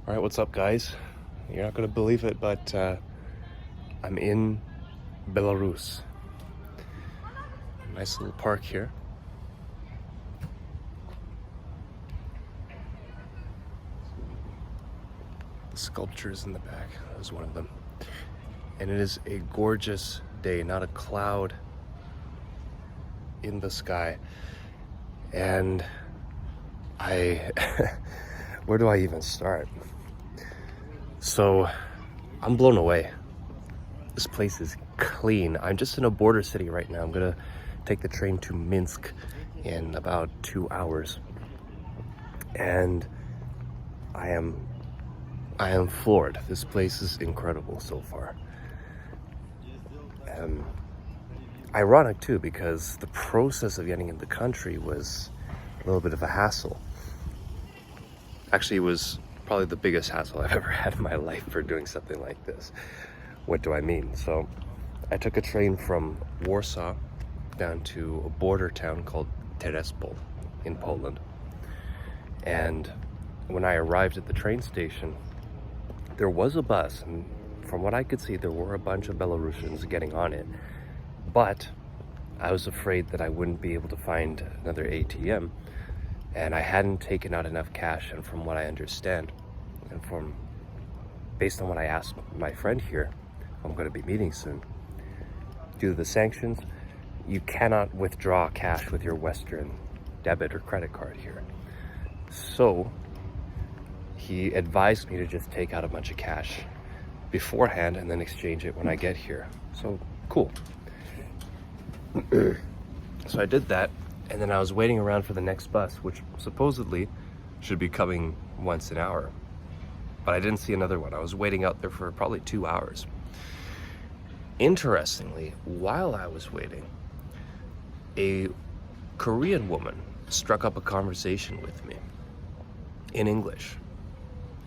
All right, what's up, guys? You're not gonna believe it, but I'm in Belarus. Nice little park here. The sculptures in the back, that was one of them. And it is a gorgeous day, not a cloud in the sky. And where do I even start? So, I'm blown away. This place is clean. I'm just in a border city right now. I'm gonna take the train to Minsk in about 2 hours. And I am floored. This place is incredible so far. Ironic too, because the process of getting into the country was a little bit of a hassle. Actually, it was probably the biggest hassle I've ever had in my life for doing something like this. What do I mean? So I took a train from Warsaw down to a border town called Terespol in Poland. And when I arrived at the train station, there was a bus, and from what I could see, there were a bunch of Belarusians getting on it. But I was afraid that I wouldn't be able to find another ATM, and I hadn't taken out enough cash. And from what I understand, and based on what I asked my friend here, who I'm going to be meeting soon, due to the sanctions, you cannot withdraw cash with your Western debit or credit card here. So he advised me to just take out a bunch of cash beforehand and then exchange it when I get here. So cool. So I did that, and then I was waiting around for the next bus, which supposedly should be coming once an hour. But I didn't see another one. I was waiting out there for probably 2 hours. Interestingly, while I was waiting, a Korean woman struck up a conversation with me in English.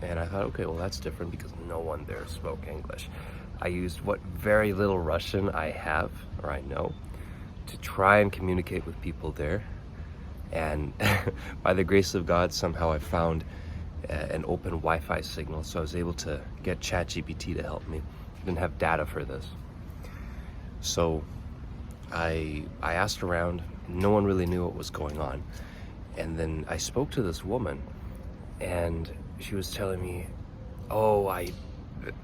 And I thought, okay, well, that's different because no one there spoke English. I used what very little Russian I have, or I know, to try and communicate with people there. And by the grace of God, somehow I found an open Wi-Fi signal, so I was able to get ChatGPT to help me. I didn't have data for this. So I asked around, no one really knew what was going on. And then I spoke to this woman, and she was telling me,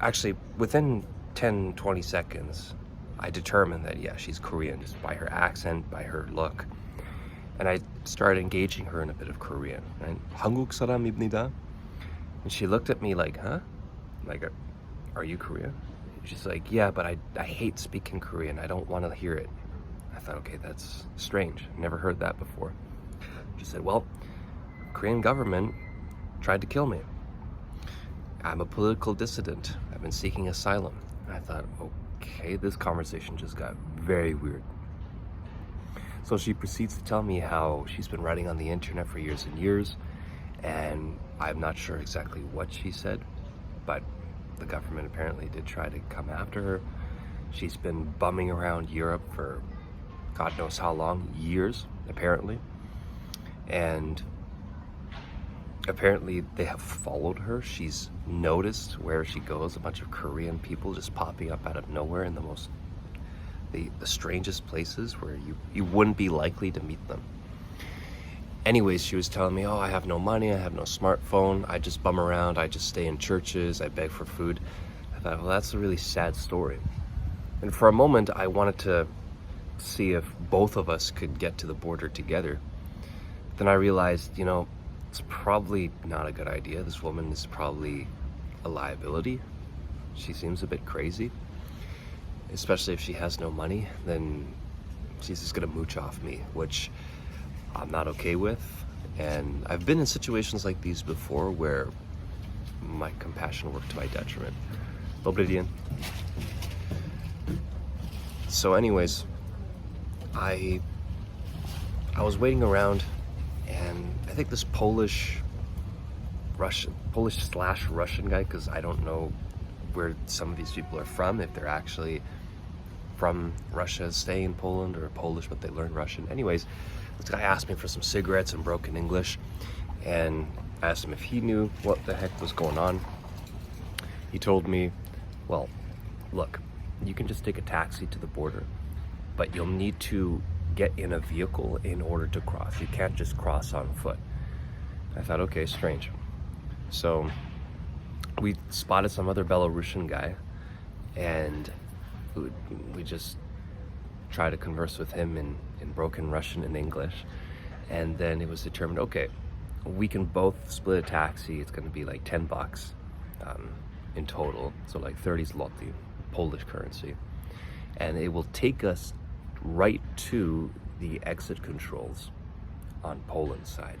actually within 10, 20 seconds, I determined that, yeah, she's Korean, just by her accent, by her look. And I started engaging her in a bit of Korean. And 한국 사람입니다. And she looked at me like, huh? Like, are you Korean? She's like, yeah, but I hate speaking Korean. I don't want to hear it. I thought, okay, that's strange. Never heard that before. She said, well, Korean government tried to kill me. I'm a political dissident. I've been seeking asylum. And I thought, okay, this conversation just got very weird. So she proceeds to tell me how she's been writing on the internet for years and years, and I'm not sure exactly what she said, but the government apparently did try to come after her. She's been bumming around Europe for God knows how long, years, apparently. And apparently they have followed her. She's noticed where she goes, a bunch of Korean people just popping up out of nowhere in the strangest places where you wouldn't be likely to meet them. Anyways, she was telling me, I have no money, I have no smartphone, I just bum around, I just stay in churches, I beg for food. I thought, well, that's a really sad story. And for a moment, I wanted to see if both of us could get to the border together. Then I realized, it's probably not a good idea. This woman is probably a liability. She seems a bit crazy. Especially if she has no money, then she's just gonna mooch off me, which I'm not okay with. And I've been in situations like these before where my compassion worked to my detriment. Dobry dzień. So anyways, I was waiting around, and I think this Polish/Russian guy, because I don't know where some of these people are from, if they're actually from Russia, stay in Poland, or Polish, but they learn Russian. Anyways, this guy asked me for some cigarettes in broken English, and I asked him if he knew what the heck was going on. He told me, well, look, you can just take a taxi to the border, but you'll need to get in a vehicle in order to cross. You can't just cross on foot. I thought, okay, strange. So we spotted some other Belarusian guy, and we just tried to converse with him in broken Russian and English. And then it was determined, okay, we can both split a taxi. It's going to be like $10 in total, so like 30 zloty, Polish currency. And it will take us right to the exit controls on Poland's side.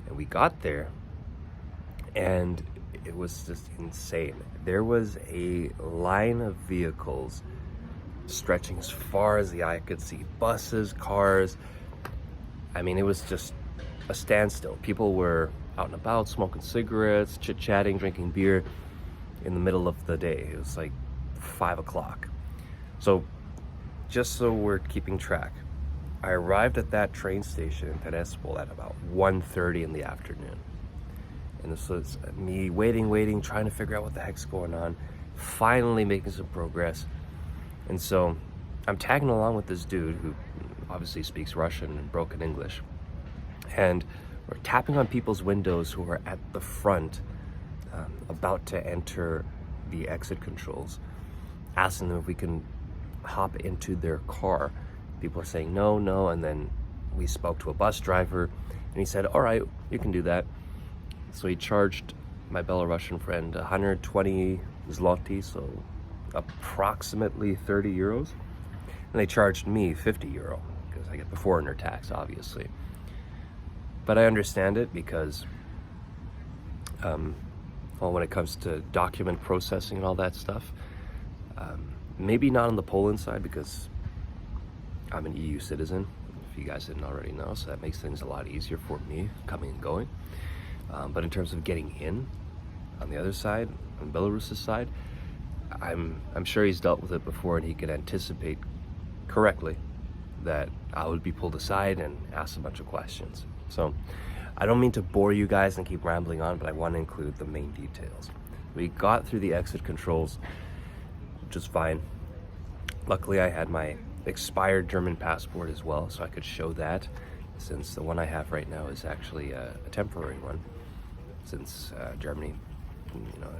And we got there, and it was just insane. There was a line of vehicles stretching as far as the eye could see. Buses, cars. I mean, it was just a standstill. People were out and about, smoking cigarettes, chit-chatting, drinking beer in the middle of the day. It was like 5 o'clock. So just so we're keeping track, I arrived at that train station in Terespol at about 1:30 in the afternoon. And this was me waiting, trying to figure out what the heck's going on, finally making some progress. And so I'm tagging along with this dude who obviously speaks Russian and broken English. And we're tapping on people's windows who are at the front, about to enter the exit controls, asking them if we can hop into their car. People are saying no, and then we spoke to a bus driver, and he said, all right, you can do that. So he charged my Belarusian friend 120 zloty, so approximately 30 euros. And they charged me 50 euro, because I get the foreigner tax, obviously. But I understand it because, well, when it comes to document processing and all that stuff, maybe not on the Poland side because I'm an EU citizen, if you guys didn't already know, so that makes things a lot easier for me coming and going. But in terms of getting in on the other side, on Belarus's side, I'm sure he's dealt with it before, and he could anticipate correctly that I would be pulled aside and asked a bunch of questions. So I don't mean to bore you guys and keep rambling on, but I want to include the main details. We got through the exit controls just fine. Luckily, I had my expired German passport as well, so I could show that, since the one I have right now is actually a temporary one, since Germany, you know,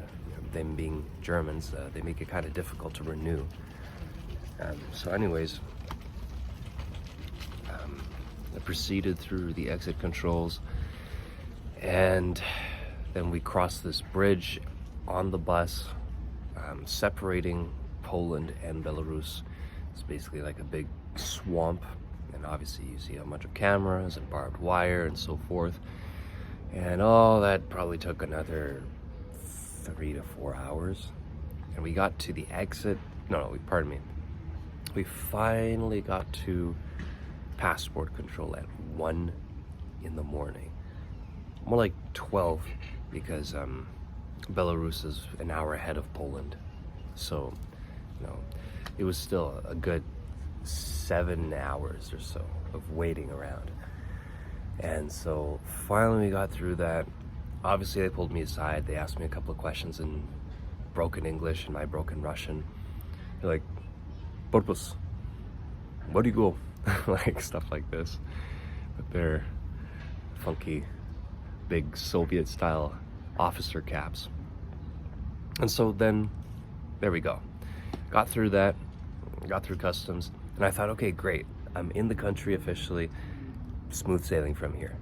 them being Germans, they make it kind of difficult to renew. So anyways, I proceeded through the exit controls, and then we crossed this bridge on the bus, separating Poland and Belarus. It's basically like a big swamp, and obviously you see a bunch of cameras and barbed wire and so forth. And that probably took another 3 to 4 hours. And we got to the exit. Pardon me. We finally got to passport control at 1 in the morning. More like 12, because Belarus is an hour ahead of Poland. So, it was still a good 7 hours or so of waiting around. And so finally we got through that. Obviously they pulled me aside. They asked me a couple of questions in broken English and my broken Russian. They're like, "Purpose, where do you go?" Like stuff like this. But they're funky, big Soviet style officer caps. And so then, there we go. Got through that, got through customs, and I thought, okay, great. I'm in the country officially, smooth sailing from here.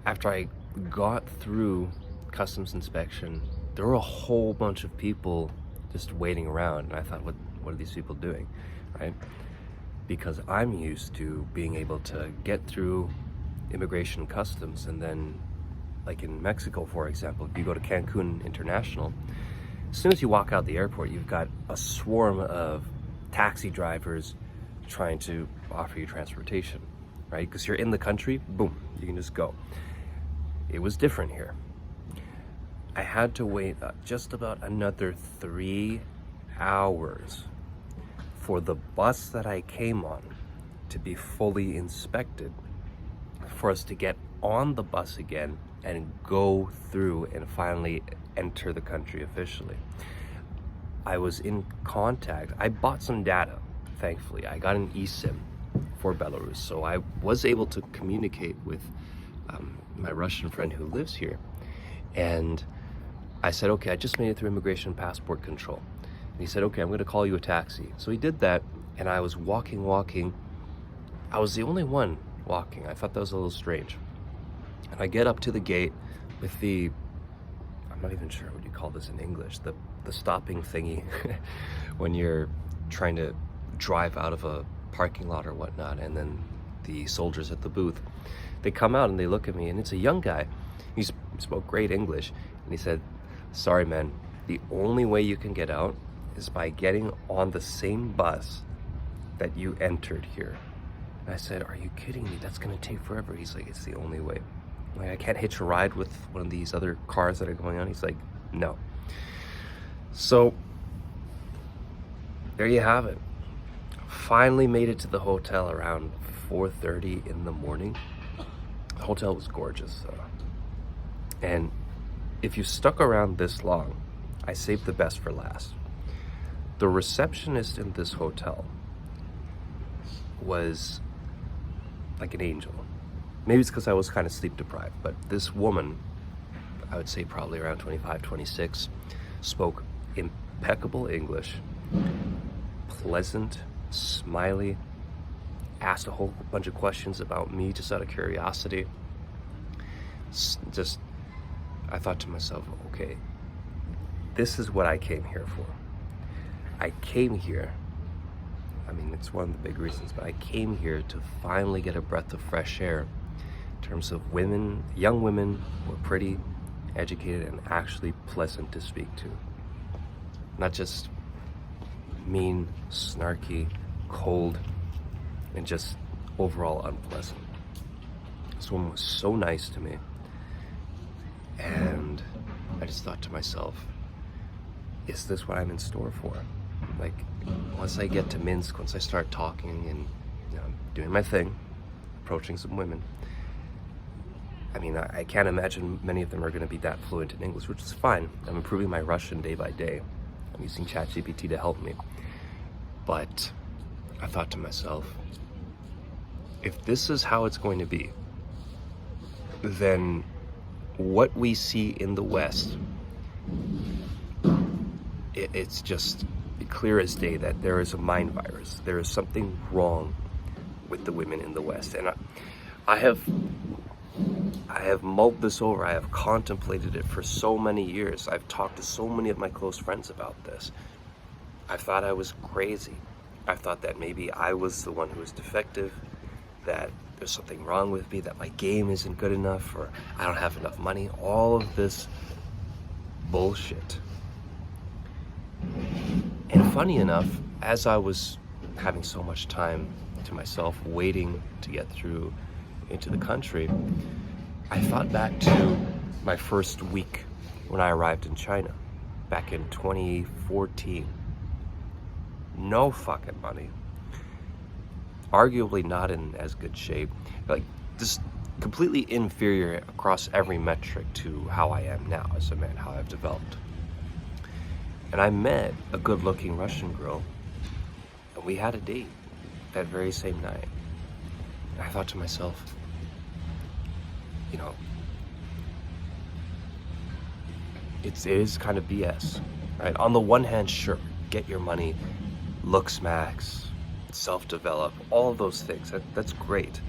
After I got through customs inspection, there were a whole bunch of people just waiting around, and I thought, what are these people doing, right? Because I'm used to being able to get through immigration customs, and then, like in Mexico, for example, if you go to Cancun International, as soon as you walk out the airport, you've got a swarm of taxi drivers trying to offer you transportation, right? Because you're in the country, boom, you can just go. It was different here. I had to wait just about another 3 hours for the bus that I came on to be fully inspected, for us to get on the bus again and go through and finally enter the country officially. I was in contact. I bought some data, thankfully. I got an eSIM for Belarus, so I was able to communicate with my Russian friend who lives here. And I said, okay, I just made it through immigration passport control. And he said, okay, I'm going to call you a taxi. So he did that, and I was walking. I was the only one walking. I thought that was a little strange. And I get up to the gate with the, I'm not even sure what you call this in English, the stopping thingy when you're trying to drive out of a parking lot or whatnot, and then the soldiers at the booth, they come out and they look at me, and it's a young guy. He spoke great English, and he said, sorry man, the only way you can get out is by getting on the same bus that you entered here. And I said, are you kidding me? That's gonna take forever. He's like, it's the only way. Like, I can't hitch a ride with one of these other cars that are going on. He's like, no. So there you have it. Finally made it to the hotel around 4:30 in the morning. The hotel was gorgeous. And if you stuck around this long, I saved the best for last. The receptionist in this hotel was like an angel. Maybe it's because I was kind of sleep deprived, but this woman, I would say probably around 25, 26, spoke impeccable English, pleasant, smiley, asked a whole bunch of questions about me just out of curiosity. Just, I thought to myself, okay, this is what I came here for. I came here, I mean, it's one of the big reasons, but I came here to finally get a breath of fresh air in terms of women, young women who are pretty, educated, and actually pleasant to speak to. Not just mean, snarky, cold, and just overall unpleasant. This woman was so nice to me. And I just thought to myself, is this what I'm in store for? Like, once I get to Minsk, once I start talking and doing my thing, approaching some women, I mean, I can't imagine many of them are going to be that fluent in English, which is fine. I'm improving my Russian day by day. I'm using ChatGPT to help me. But I thought to myself, if this is how it's going to be, then what we see in the West, it's just clear as day that there is a mind virus. There is something wrong with the women in the West. And I have mulled this over. I have contemplated it for so many years. I've talked to so many of my close friends about this. I thought I was crazy. I thought that maybe I was the one who was defective, that there's something wrong with me, that my game isn't good enough, or I don't have enough money. All of this bullshit. And funny enough, as I was having so much time to myself, waiting to get through into the country, I thought back to my first week when I arrived in China back in 2014. No fucking money. Arguably not in as good shape. Like, just completely inferior across every metric to how I am now as a man, how I've developed. And I met a good-looking Russian girl, and we had a date that very same night. And I thought to myself, it is kind of BS, right? On the one hand, sure, get your money, looks max, self-develop, all of those things. That's great.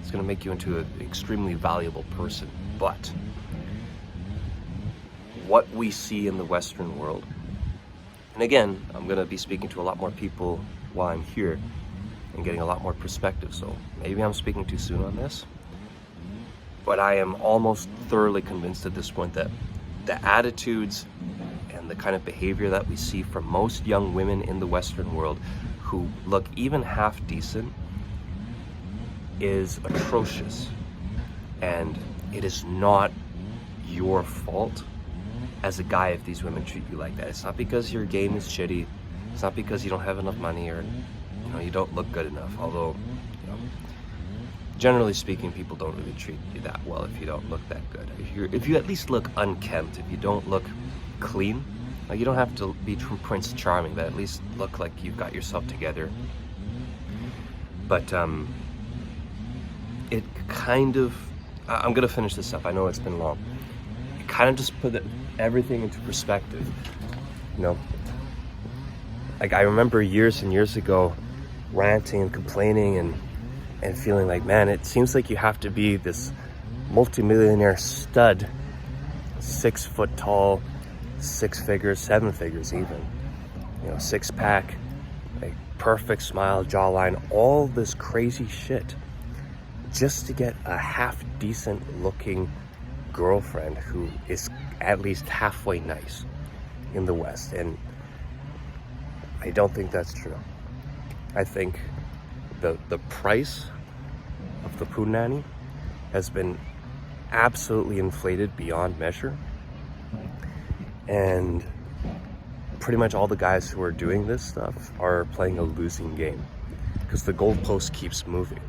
It's going to make you into an extremely valuable person. But what we see in the Western world, and again, I'm going to be speaking to a lot more people while I'm here and getting a lot more perspective, so maybe I'm speaking too soon on this, but I am almost thoroughly convinced at this point that the attitudes and the kind of behavior that we see from most young women in the Western world who look even half decent is atrocious. And it is not your fault as a guy if these women treat you like that. It's not because your game is shitty. It's not because you don't have enough money or you don't look good enough. Although, generally speaking, people don't really treat you that well if you don't look that good. If you at least look unkempt, if you don't look clean, like you don't have to be Prince Charming, but at least look like you've got yourself together. But it kind of, I'm gonna finish this up. I know it's been long. It kind of just put everything into perspective. You know, like I remember years and years ago ranting and complaining and feeling like, man, it seems like you have to be this multimillionaire stud, 6 foot tall, 6 figures, 7 figures even, you know, 6-pack, like perfect smile, jawline, all this crazy shit just to get a half decent looking girlfriend who is at least halfway nice in the West. And I don't think that's true. I think the price of the punani has been absolutely inflated beyond measure, and pretty much all the guys who are doing this stuff are playing a losing game because the goalpost keeps moving.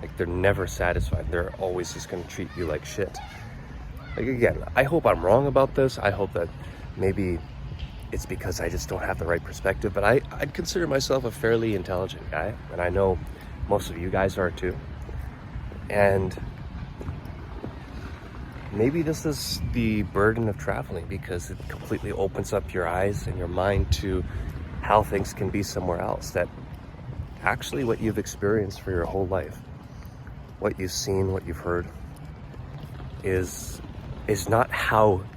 Like they're never satisfied. They're always just going to treat you like shit. Like again, I hope I'm wrong about this. I hope that maybe it's because I just don't have the right perspective, but I'd consider myself a fairly intelligent guy, and I know most of you guys are too. And maybe this is the burden of traveling, because it completely opens up your eyes and your mind to how things can be somewhere else, that actually what you've experienced for your whole life, what you've seen, what you've heard, is not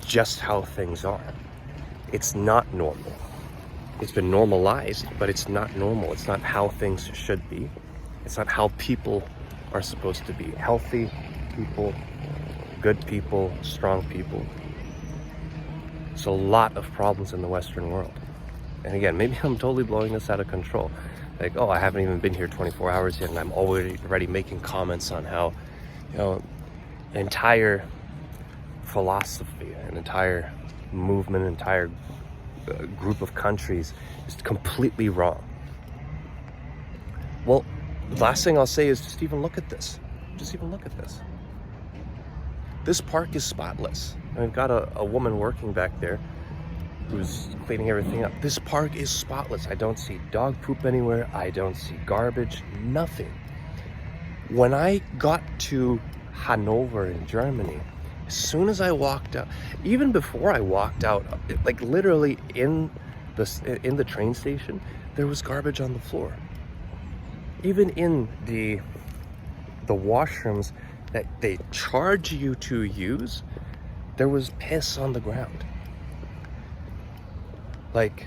just how things are. It's not normal. It's been normalized, but it's not normal. It's not how things should be. It's not how people are supposed to be. Healthy people, good people, strong people. There's a lot of problems in the Western world. And again, maybe I'm totally blowing this out of control. Like, oh, I haven't even been here 24 hours yet, and I'm already making comments on how, you know, an entire philosophy, an entire movement, an entire group of countries is completely wrong. Well, the last thing I'll say is just even look at this. Just even look at this. This park is spotless. And we've got a woman working back there who's cleaning everything up. This park is spotless. I don't see dog poop anywhere. I don't see garbage, nothing. When I got to Hanover in Germany, as soon as I walked out, even before I walked out, like literally in the train station, there was garbage on the floor. Even in the washrooms that they charge you to use, there was piss on the ground. Like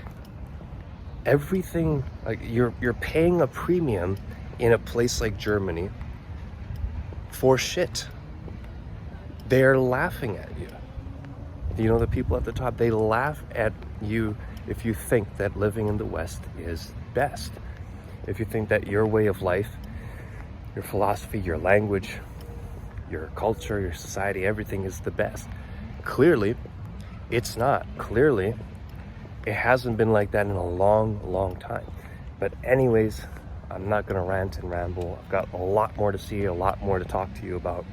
everything, like you're paying a premium in a place like Germany for shit. They're laughing at you. You know, the people at the top, they laugh at you if you think that living in the West is best. If you think that your way of life, your philosophy, your language, your culture, your society, everything is the best. Clearly, it's not. Clearly, it hasn't been like that in a long, long time. But anyways, I'm not gonna rant and ramble. I've got a lot more to see, a lot more to talk to you about.